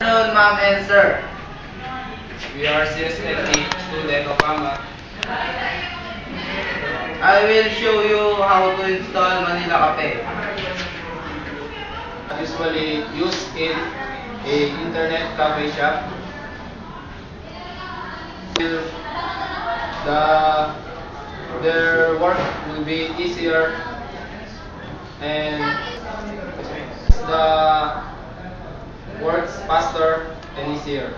Good afternoon, ma'am and sir. We are CSNE student of AMA. I will show you how to install Manila Cafe. Usually used in a internet cafe shop. Their work will be easier and the works faster and easier.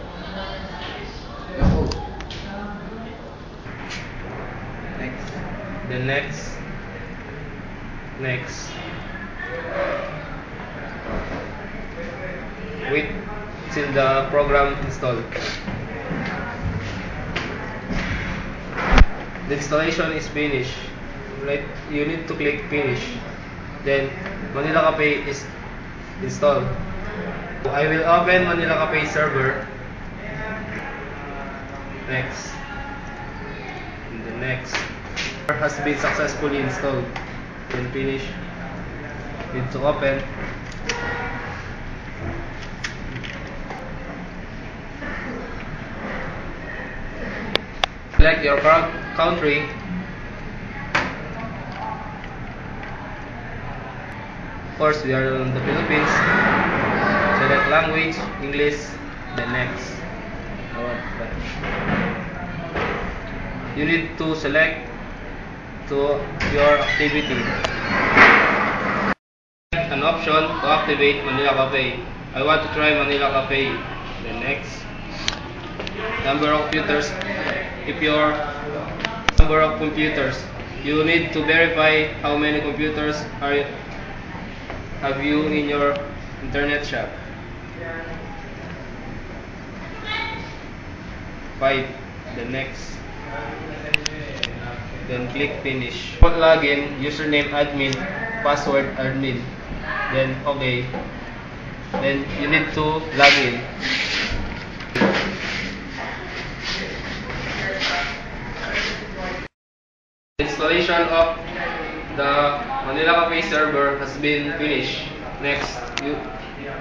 Next. The next. Wait till the program installed. The installation is finished. Right, you need to click finish. Then Manila Cafe is installed. I will open Manila Cafe server. Next. And the next has been successfully installed. Then finish. Need to open. Select your country. Of course, we are in the Philippines. Select language, English, then next. You need to select to your activity. Select an option to activate Manila Cafe. I want to try Manila Cafe. Then next. Number of computers. If your number of computers, you need to verify how many computers have you in your internet shop. 5. The next. Then click finish. Login, username admin, password admin. Then okay. Then you need to log in. Installation of the Manila Cafe server has been finished. Next,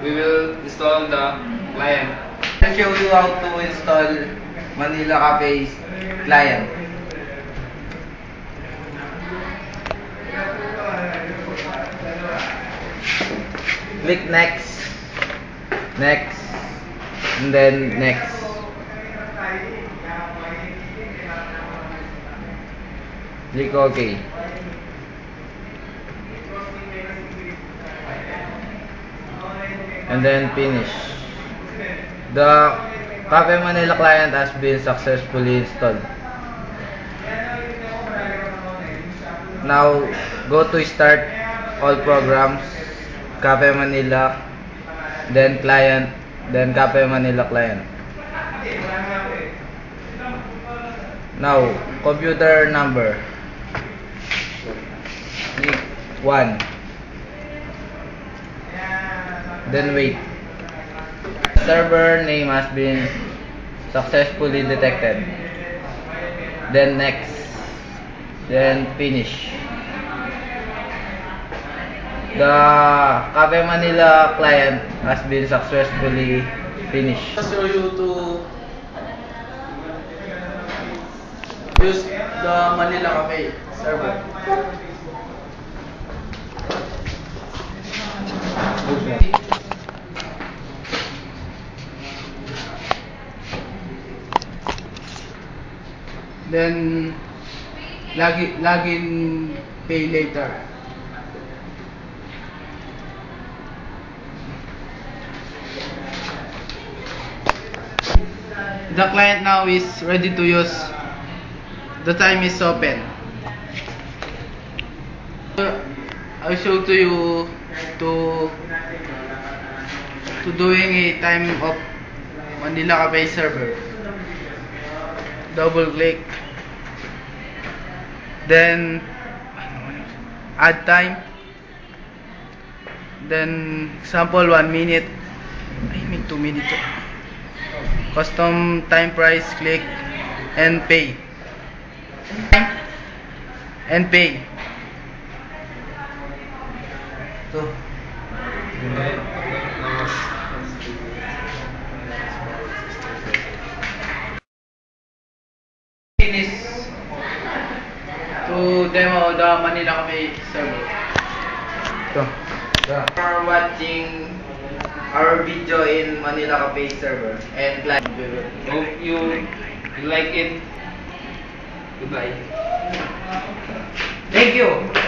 we will install the client. I'll show you how to install Manila Cafe's client. Click next, and then next. Click OK. And then finish. The Cafe Manila client has been successfully installed. Now go to start all programs, Cafe Manila, then client, then Cafe Manila client. Now computer number 1. Then wait. Server name has been successfully detected. Then next. Then finish. The Cafe Manila client has been successfully finished. I'll show you to use the Manila Cafe server. Then login pay later. The client now is ready to use. The time is open. I'll show to you to doing a time of Manila Cafe server. Double click, then add time, then example 1 minute, I mean 2 minutes, custom time price, click and pay, to demo the Manila Cafe server. For watching our video in Manila Cafe server and like. Hope you like it. Goodbye. Thank you.